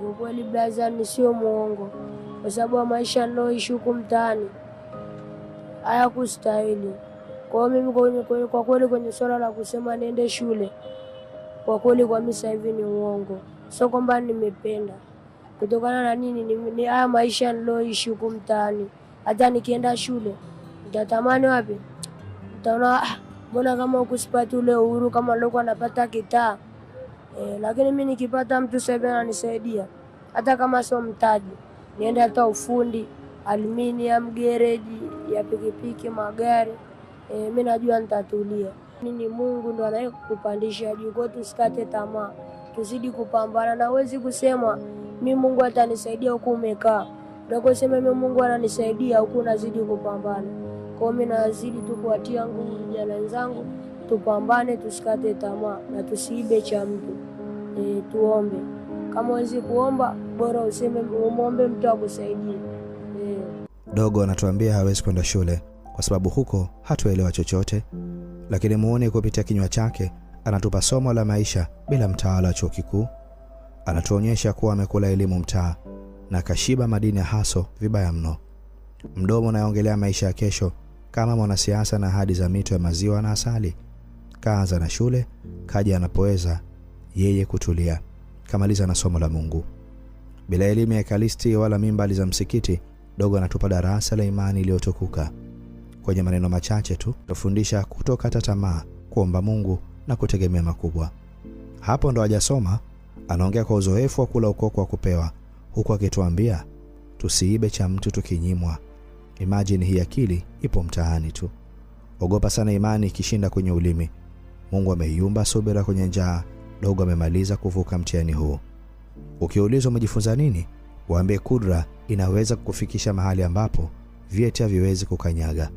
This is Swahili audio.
Ukweli blaza, ni sio muongo, kwa sababu maisha ninayoishi huku mtaani hayakustahili. Kwa mimi kwa kweli kwenye swala la kusema niende shule, kwa kweli kwa mimi sasa hivi ni uongo. Sio kwamba nimependa. Kutokana na nini? Ni haya maisha ninayoishi huku mtaani. Hata nikienda shule, nitatamani wapi? Nitaona mbona kama ukusipati ule uhuru kama nilikuwa napata kitaa. Lakini mimi nikipata mtu sasa hivi ananisaidia, hata kama sio mtaji, niende hata ufundi, aluminium, gereji ya pikipiki, magari, mimi najua nitatulia. Ni Mungu ndo anayekupandisha juu, kwa tusikate tamaa, tuzidi kupambana. Na huwezi kusema mimi Mungu atanisaidia huku umekaa. Ndio kusema mimi Mungu ananisaidia huku nazidi kupambana. Kwa mimi nazidi tu kuwatia nguvu vijana wenzangu, tupambane, tusikate tamaa na tusiibe cha mtu. Tuombe. Kama huwezi kuomba, bora useme muombe mtu akusaidie. Dogo anatuambia hawezi kwenda shule kwa sababu huko hatuelewa chochote, lakini muone kupitia kinywa chake anatupa somo la maisha bila mtaala wa chuo kikuu. Anatuonyesha kuwa amekula elimu mtaa na kashiba madini ya haso vibaya mno. Mdomo unaongelea maisha ya kesho kama mwanasiasa na ahadi za mito ya maziwa na asali. Kaanza na shule, kaja anapoweza yeye kutulia, kamaliza na somo la Mungu. Bila elimu ya Ekaristi wala mimbali za msikiti, Dogo anatupa darasa la imani iliyotukuka. Kwenye maneno machache tu, tufundisha kutokata tamaa, kuomba Mungu na kutegemea makubwa. Hapo ndo hajasoma, anaongea kwa uzoefu wa kula ukoko wa kupewa, huku akituambia tusiibe cha mtu tukinyimwa. Imagine hii akili ipo mtaani tu. Ogopa sana imani ikishinda kwenye ulimi. Mungu ameiumba subira kwenye njaa. Dogo amemaliza kuvuka mtihani huu. Ukiulizwa umejifunza nini, waambie kudra inaweza kukufikisha mahali ambapo vyeti haviwezi kukanyaga.